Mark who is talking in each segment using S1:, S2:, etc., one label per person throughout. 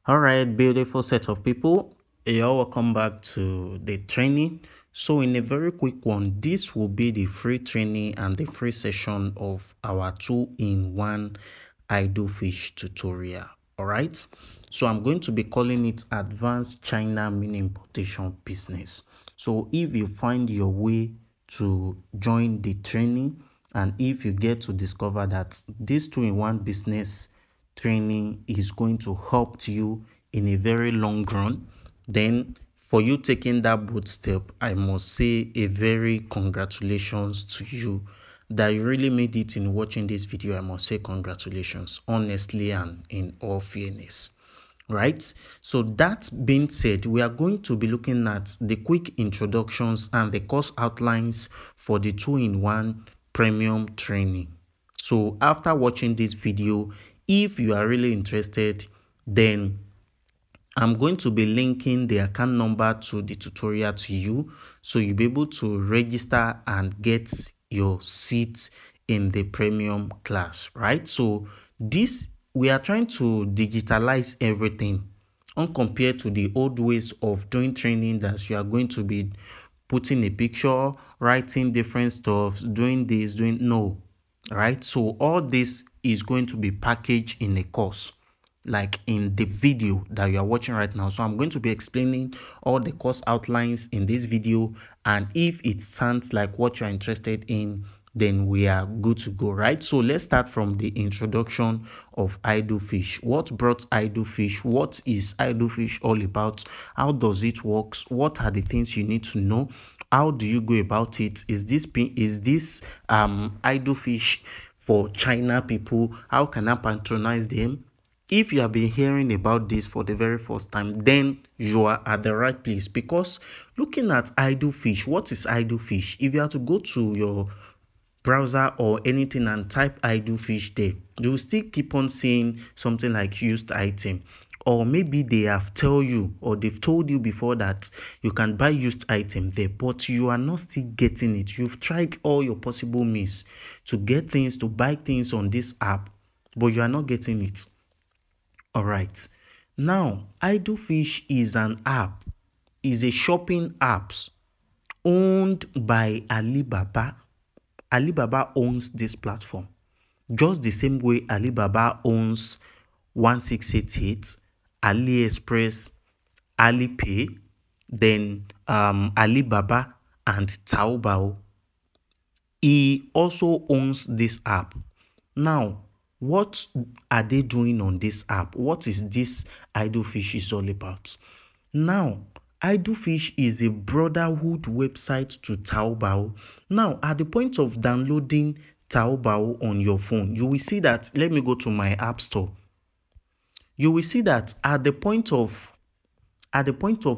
S1: All right, beautiful set of people. You're welcome back to the training. So, in a very quick one, this will be the free training and the free session of our two-in-one idle fish tutorial. All right. So, I'm going to be calling it Advanced China Mini Importation Business. So, if you find your way to join the training, and if you get to discover that this two-in-one business training is going to help you in a very long run, then for you taking that bold step, I must say a very congratulations to you that you really made it in watching this video. I must say congratulations, honestly and in all fairness. Right, so that being said, we are going to be looking at the quick introductions and the course outlines for the two-in-one premium training. So after watching this video, if you are really interested, then I'm going to be linking the account number to the tutorial to you, so you'll be able to register and get your seat in the premium class, right? So this, we are trying to digitalize everything compared to the old ways of doing training that you are going to be putting a picture, writing different stuff, doing this, doing no, right? So all this is going to be packaged in a course, like in the video that you are watching right now. So I'm going to be explaining all the course outlines in this video, and if it sounds like what you're interested in, then we are good to go, right? So let's start from the introduction of idle fish. What brought idle fish? What is idle fish all about? How does it work? What are the things you need to know? How do you go about it? Is this idle fish for China people? How can I patronize them? If you have been hearing about this for the very first time, then you are at the right place, because looking at idle fish, what is idle fish? If you have to go to your browser or anything and type idle fish there, you will still keep on seeing something like used item, or maybe they have told you, or they've told you before that you can buy used item there, but you are not still getting it. You've tried all your possible means to get things, to buy things on this app, but you are not getting it. All right. Now, idle fish is an app, is a shopping app owned by Alibaba. Alibaba owns this platform, just the same way Alibaba owns 1688, AliExpress, Alipay, then Alibaba and Taobao. He also owns this app. Now, what are they doing on this app? What is this idle fish is all about? Now, idle fish is a brotherhood website to Taobao. Now, at the point of downloading Taobao on your phone, you will see that, let me go to my app store. You will see that at the point of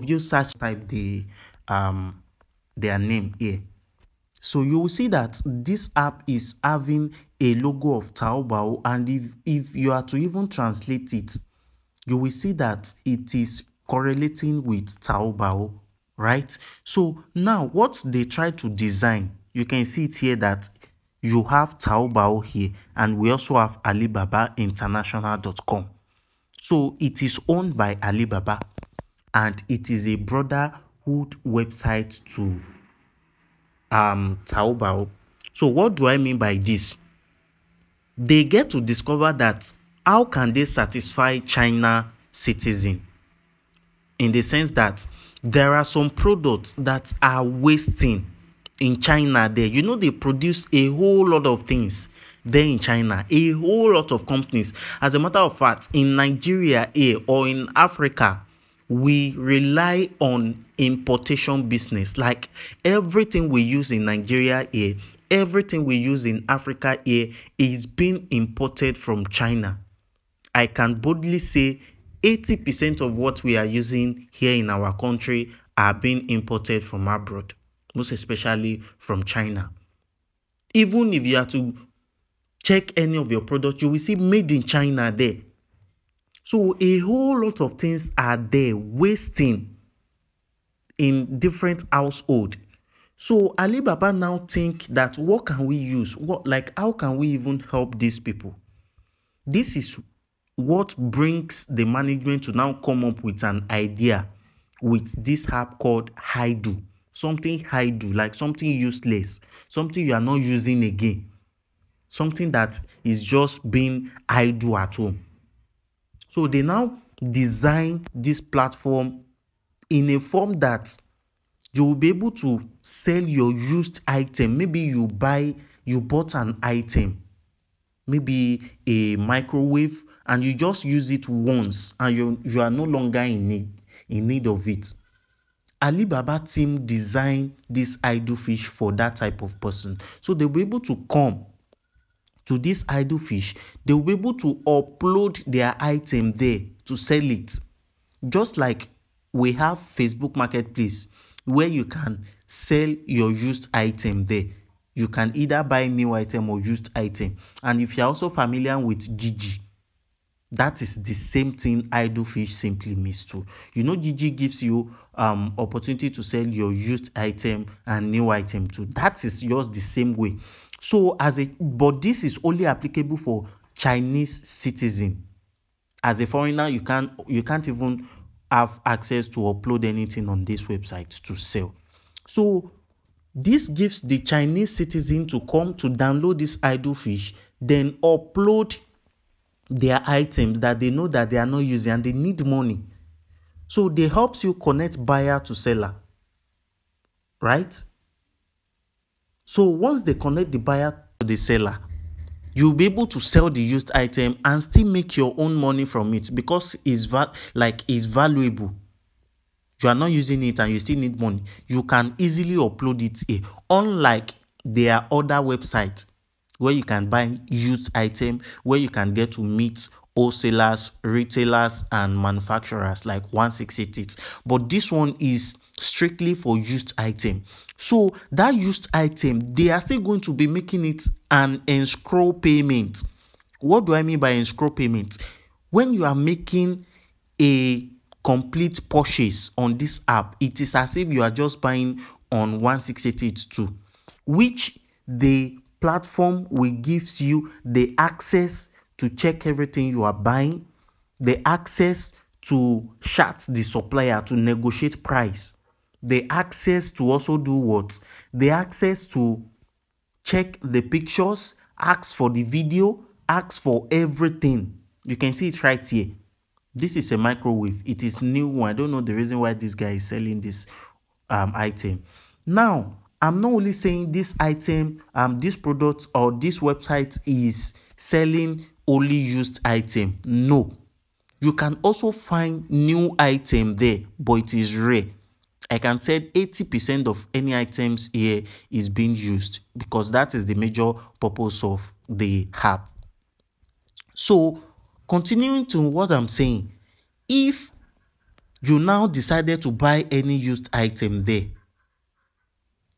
S1: you search, type their name here. So you will see that this app is having a logo of Taobao, and if you are to even translate it, you will see that it is correlating with Taobao, right? So now what they try to design, you can see it here that you have Taobao here, and we also have Alibaba International.com. So it is owned by Alibaba, and it is a brotherhood website to Taobao. So what do I mean by this? They get to discover that how can they satisfy China citizen, in the sense that there are some products that are wasting in China there. You know, they produce a whole lot of things there in China, a whole lot of companies. As a matter of fact, in Nigeria here or in Africa, we rely on importation business. Like everything we use in Nigeria here, everything we use in Africa here is being imported from China. I can boldly say 80% of what we are using here in our country are being imported from abroad, most especially from China. Even if you are to check any of your products, you will see made in China there. So a whole lot of things are there wasting in different households. So Alibaba now think that what can we use? How can we even help these people? This is what brings the management to now come up with an idea with this app called Haidu. Something Haidu, like something useless, something you are not using again, something that is just being idle at home. So they now design this platform in a form that you will be able to sell your used item. Maybe you bought an item, maybe a microwave, and you just use it once and you are no longer in need of it. Alibaba team designed this idle fish for that type of person. So they'll be able to come to this idle fish, they will be able to upload their item there to sell it. Just like we have Facebook Marketplace where you can sell your used item there. You can either buy new item or used item. And if you're also familiar with Gigi, that is the same thing idle fish simply means too. You know, Gigi gives you opportunity to sell your used item and new item too. That is just the same way. So but this is only applicable for Chinese citizen. As a foreigner, you can't even have access to upload anything on this website to sell. So this gives the Chinese citizen to come to download this idle fish, then upload their items that they know that they are not using and they need money. So they helps you connect buyer to seller, right? So once they connect the buyer to the seller, you'll be able to sell the used item and still make your own money from it because it's valuable. You are not using it and you still need money. You can easily upload it here. Unlike there are other websites where you can buy used item, where you can get to meet wholesalers, retailers, and manufacturers like 168. But this one is strictly for used item. So that used item, they are still going to be making it an escrow payment. What do I mean by escrow payment? When you are making a complete purchase on this app, it is as if you are just buying on 168 too, which the platform will gives you the access to check everything you are buying, the access to chat the supplier to negotiate price, the access to also do what? The access to check the pictures, ask for the video, ask for everything. You can see it right here. This is a microwave. It is new one. I don't know the reason why this guy is selling this item. Now, I'm not only saying this item, this product or this website is selling only used item. No. You can also find new item there, but it is rare. I can say 80% of any items here is being used because that is the major purpose of the app. So, continuing to what I'm saying, if you now decided to buy any used item there,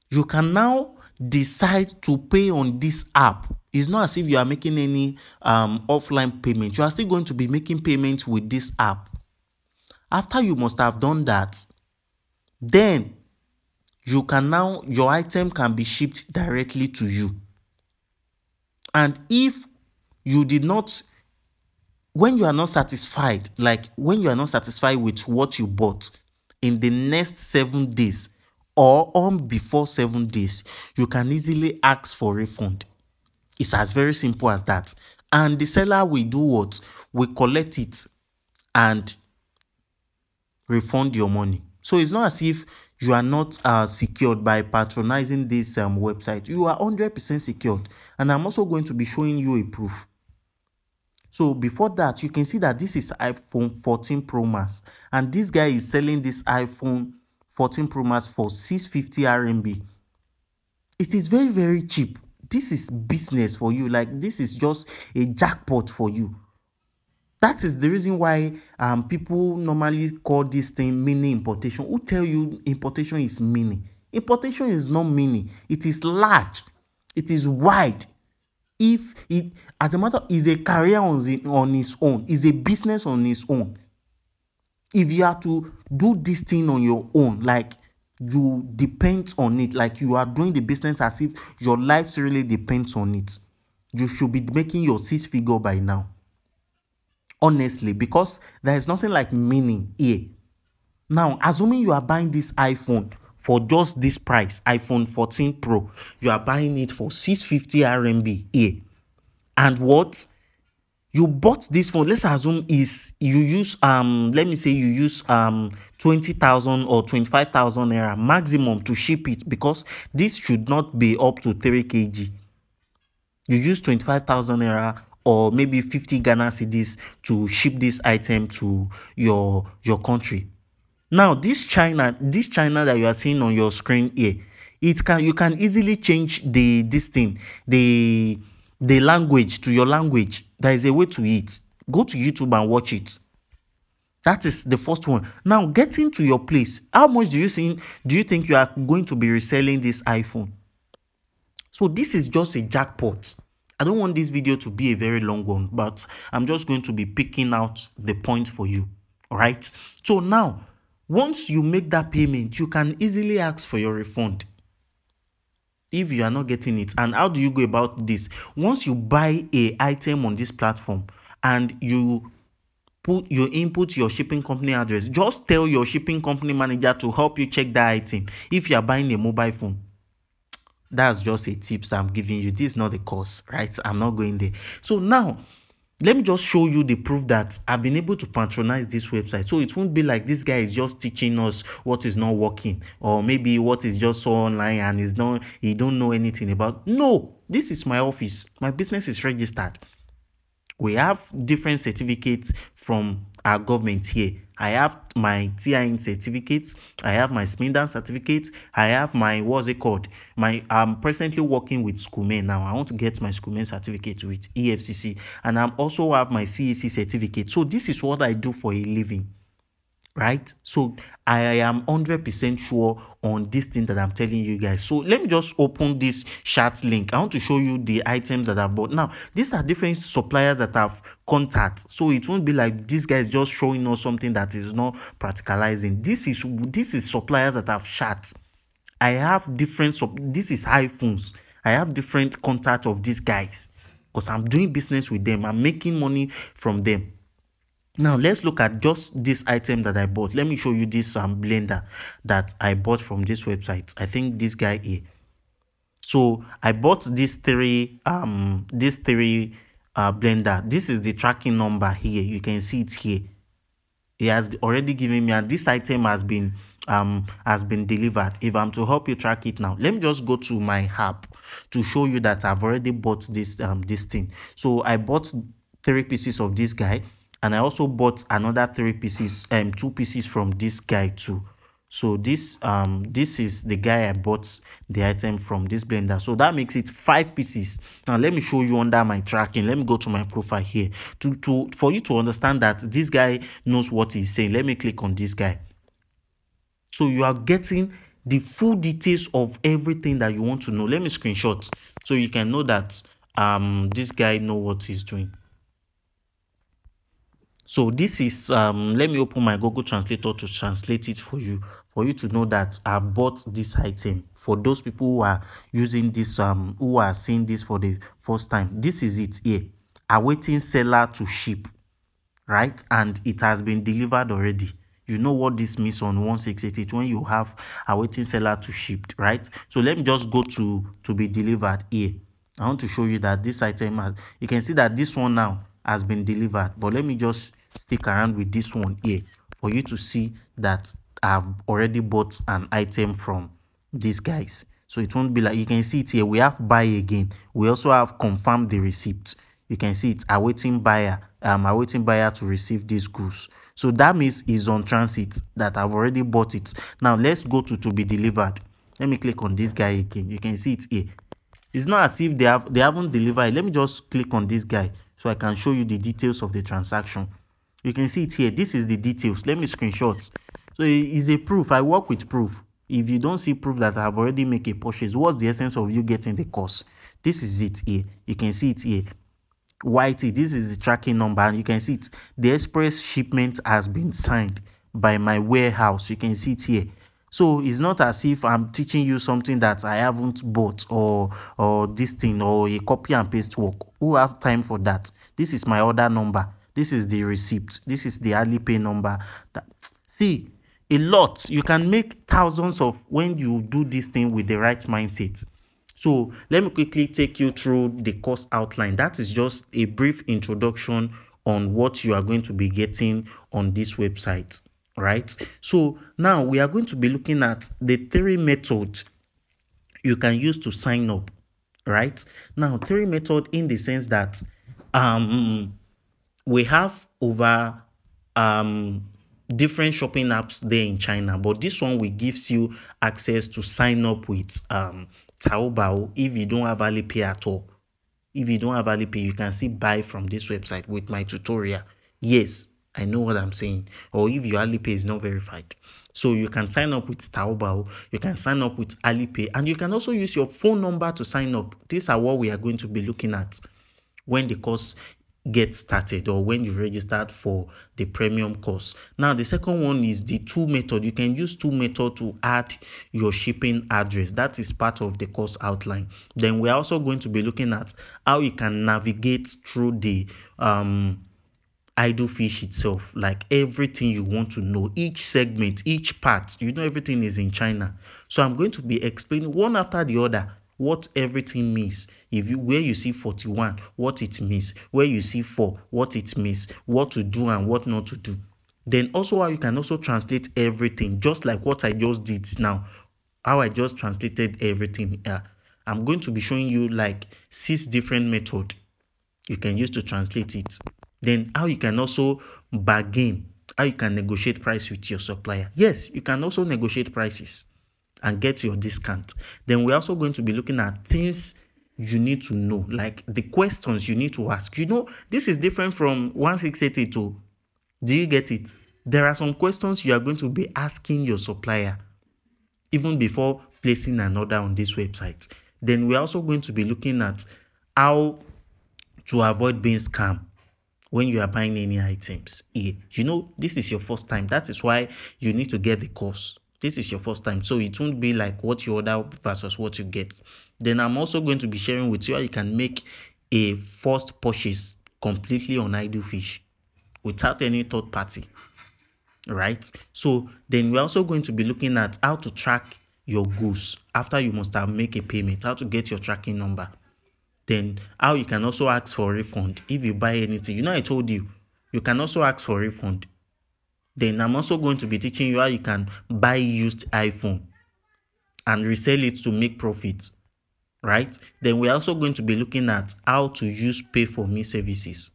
S1: you can now decide to pay on this app. It's not as if you are making any offline payment. You are still going to be making payments with this app. After you must have done that, then you can now, your item can be shipped directly to you. And if you did not, when you are not satisfied, like when you are not satisfied with what you bought in the next 7 days or on before 7 days, you can easily ask for refund. It's as very simple as that. And the seller will do what? Will collect it and refund your money. So it's not as if you are not secured by patronizing this website. You are 100% secured. And I'm also going to be showing you a proof. So before that, you can see that this is iPhone 14 Pro Max. And this guy is selling this iPhone 14 Pro Max for 650 RMB. It is very, very cheap. This is business for you. Like, this is just a jackpot for you. That is the reason why people normally call this thing mini importation. Who tell you importation is mini? Importation is not mini. It is large. It is wide. If it, as a matter, is a career on its own, is a business on its own. If you have to do this thing on your own, like you depend on it, like you are doing the business as if your life really depends on it, you should be making your 6 figure by now. honestly, because there is nothing like meaning here. Now, assuming you are buying this iPhone for just this price, iPhone 14 Pro, you are buying it for 650 RMB here. And what? You bought this phone, let's assume is you use let me say you use 20,000 or 25,000 naira maximum to ship it, because this should not be up to 3 kg. You use 25,000 naira or maybe 50 Ghana cedis to ship this item to your country. Now, this China that you are seeing on your screen here, you can easily change the language to your language. There is a way to it. Go to YouTube and watch it. That is the first one. Now, getting to your place, how much do you think you are going to be reselling this iPhone? So this is just a jackpot. I don't want this video to be a very long one, but I'm just going to be picking out the points for you. All right. So now, once you make that payment, you can easily ask for your refund if you are not getting it. And how do you go about this? Once you buy a item on this platform and you input your shipping company address, just tell your shipping company manager to help you check that item. If you are buying a mobile phone, that's just a tips I'm giving you. This is not the course, right? I'm not going there. So now, let me just show you the proof that I've been able to patronize this website. So it won't be like this guy is just teaching us what is not working, or maybe what is just so online and he don't know anything about. No, this is my office. My business is registered. We have different certificates from our government here. I have my TIN certificates. I have my SMIDA certificate. I have my, what's it called? I'm presently working with Schoolmen now. I want to get my Schoolmen certificate with EFCC. And I also have my CAC certificate. So this is what I do for a living. Right? So I am 100% sure on this thing that I'm telling you guys. So let me just open this chat link. I want to show you the items that I've bought. Now, these are different suppliers that I've contact. So it won't be like this guy is just showing us something that is not practicalizing. This is suppliers that I've chat. I have different this is iPhones. I have different contact of these guys because I'm doing business with them. I'm making money from them. Now, let's look at just this item that I bought. Let me show you this blender that I bought from this website. I think this guy here. So I bought these three blender. This is the tracking number here. You can see it here. He has already given me, and this item has been delivered. If I'm to help you track it now, let me just go to my app to show you that I've already bought this thing. So I bought 3 pieces of this guy. And I also bought another 3 pieces, 2 pieces from this guy too. So this is the guy I bought the item from, this blender. So that makes it 5 pieces. Now let me show you under my tracking. Let me go to my profile here for you to understand that this guy knows what he's saying. Let me click on this guy. So you are getting the full details of everything that you want to know. Let me screenshot so you can know that this guy knows what he's doing. So this is let me open my Google Translator to translate it for you to know that I bought this item. For those people who are using this who are seeing this for the first time, this is it here. Awaiting seller to ship, right? And it has been delivered already. You know what this means on 1688 when you have awaiting seller to ship, right? So let me just go to be delivered here. I want to show you that this item has, you can see that this one now has been delivered, but let me just stick around with this one here for you to see that I've already bought an item from these guys. So it won't be like, you can see it here. We have buy again. We also have confirm the receipt. You can see it's awaiting buyer. Awaiting buyer to receive these goods. So that means it's on transit, that I've already bought it. Now let's go to be delivered. Let me click on this guy again. You can see it here. It's not as if they haven't delivered. Let me just click on this guy so I can show you the details of the transaction. You can see it here. This is the details. Let me screenshot. So it's a proof. I work with proof. If you don't see proof that I've already made a purchase, what's the essence of you getting the course? This is it here. You can see it here. YT, this is the tracking number, and you can see it. The express shipment has been signed by my warehouse. You can see it here. So it's not as if I'm teaching you something that I haven't bought or this thing or a copy and paste work. Who have time for that? This is my order number. This is the receipt. This is the Alipay number. See, a lot. You can make thousands of when you do this thing with the right mindset. So let me quickly take you through the course outline. That is just a brief introduction on what you are going to be getting on this website, right? So now we are going to be looking at the 3 methods you can use to sign up, right? Now 3 methods in the sense that we have over different shopping apps there in China, but this one will gives you access to sign up with Taobao. If you don't have Alipay at all, if you don't have Alipay, you can still buy from this website with my tutorial. Yes, I know what I'm saying. Or if your Alipay is not verified, so you can sign up with Taobao, you can sign up with Alipay, and you can also use your phone number to sign up. These are what we are going to be looking at when the course gets started, or when you registered for the premium course. Now the second one is the 2 method. You can use 2 method to add your shipping address. That is part of the course outline. Then we're also going to be looking at how you can navigate through the idle fish itself, like everything you want to know, each segment, each part. Everything is in China, so I'm going to be explaining one after the other what everything means. Where you see 41, what it means. Where you see 4, what it means. What to do and what not to do. Then also how you can also translate everything, just like what I just did now. How I just translated everything here. I'm going to be showing you like 6 different methods you can use to translate it. Then how you can also bargain, how you can negotiate price with your supplier. Yes, you can also negotiate prices and get your discount. Then we're also going to be looking at things you need to know, like the questions you need to ask. This is different from 1682. Do you get it? There are some questions you are going to be asking your supplier even before placing an order on this website. Then we're also going to be looking at how to avoid being scammed when you are buying any items. This is your first time. That is why you need to get the course. This is your first time, so it won't be like what you order versus what you get. Then I'm also going to be sharing with you how you can make a first purchase completely on idle fish without any third party, right? So then we're also going to be looking at how to track your goods after you must have made a payment, how to get your tracking number. Then how you can also ask for a refund if you buy anything. I told you can also ask for a refund. Then I'm also going to be teaching you how you can buy used iPhone and resell it to make profits, right? Then we're also going to be looking at how to use pay for me services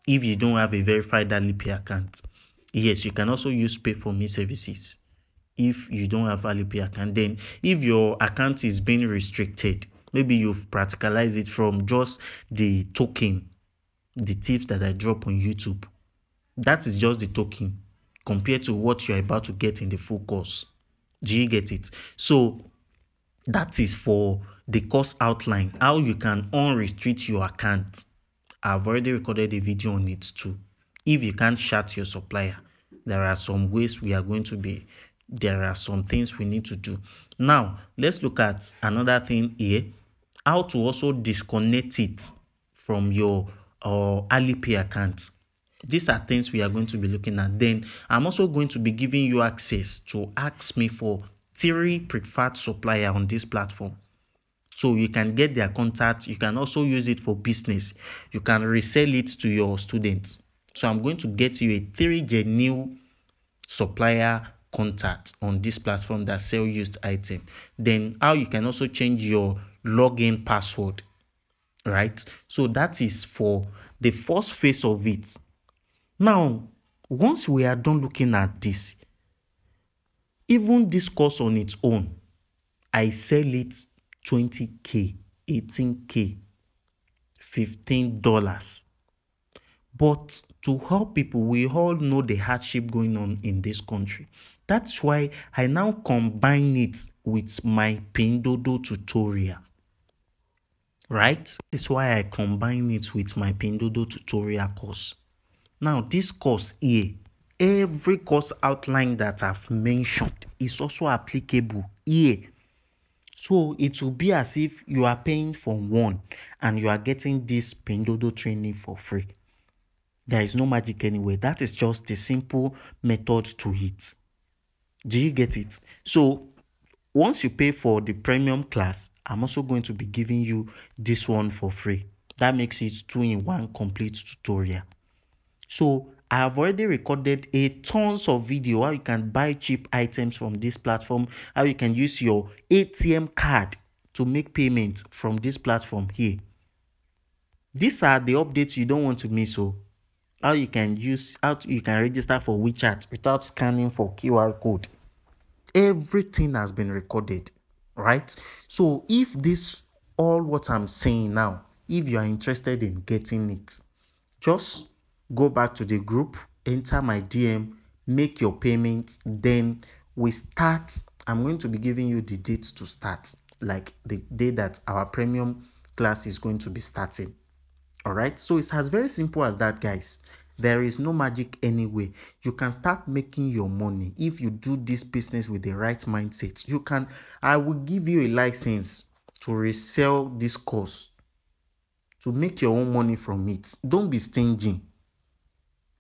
S1: if you don't have a verified Alipay account. Yes, you can also use pay for me services if you don't have Alipay account. Then if your account is being restricted, maybe you've practicalized it from just the token, the tips that I drop on YouTube. That is just the token compared to what you're about to get in the full course. Do you get it? So that is for the course outline, how you can unrestrict your account. I've already recorded a video on it too. If you can't chat your supplier, there are some ways there are some things we need to do. Now, let's look at another thing here, how to also disconnect it from your Alipay account. These are things we are going to be looking at. Then I'm also going to be giving you access to ask me for 3 preferred supplier on this platform. So you can get their contact. You can also use it for business. You can resell it to your students. So I'm going to get you a 3 genuine supplier contact on this platform that sell used item. Then how you can also change your login password, right? So that is for the first phase of it. Now, once we are done looking at this, even this course on its own, I sell it 20K, 18K, $15. But to help people, we all know the hardship going on in this country. That's why I now combine it with my Pindodo tutorial. Right? This is why I combine it with my Pindodo tutorial course. Now, this course here, every course outline that I've mentioned is also applicable here. So it will be as if you are paying for one and you are getting this Pindodo training for free. There is no magic anywhere. That is just the simple method to it. Do you get it? So once you pay for the premium class, I'm also going to be giving you this one for free. That makes it 2-in-1 complete tutorial. So I have already recorded a tons of video how you can buy cheap items from this platform, how you can use your ATM card to make payment from this platform here. These are the updates you don't want to miss. So how you can register for WeChat without scanning for QR code. Everything has been recorded, right? So if this all what I'm saying now, if you are interested in getting it, just go back to the group, enter my DM, make your payment, then we start. I'm going to be giving you the date to start, like the day that our premium class is going to be starting. All right, so it's as very simple as that, guys. There is no magic anyway. You can start making your money if you do this business with the right mindset. I will give you a license to resell this course, to make your own money from it. Don't be stingy.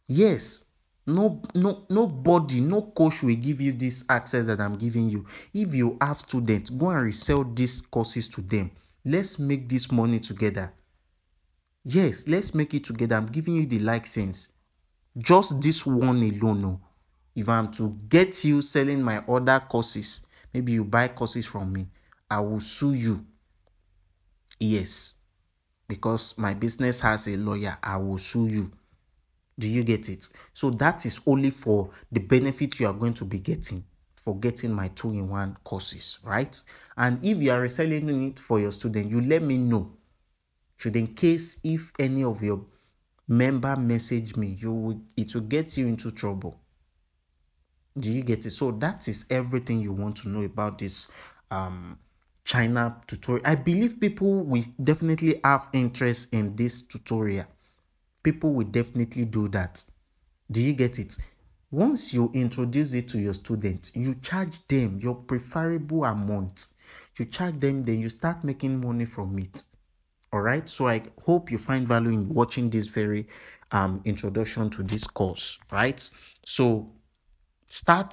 S1: Yes, nobody, no coach will give you this access that I'm giving you. If you have students, go and resell these courses to them. Let's make this money together. Yes, let's make it together. I'm giving you the license. Just this one alone. No. If I'm to get you selling my other courses, maybe you buy courses from me, I will sue you. Yes, because my business has a lawyer, I will sue you. Do you get it? So that is only for the benefit you are going to be getting for getting my 2-in-1 courses, right? And if you are reselling it for your student, you let me know. Should in case if any of your member message me, it will get you into trouble. Do you get it? So that is everything you want to know about this China tutorial. I believe people will definitely have interest in this tutorial. People will definitely do that. Do you get it? Once you introduce it to your students, you charge them your preferable amount. You charge them, then you start making money from it. All right, so I hope you find value in watching this very introduction to this course, right? So go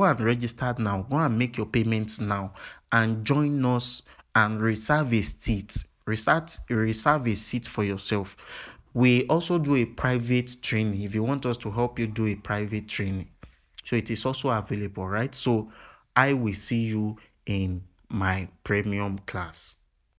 S1: and register now, go and make your payments now, and join us and reserve a seat. Reserve a seat for yourself. We also do a private training if you want us to help you do a private training. So it is also available, right? So I will see you in my premium class.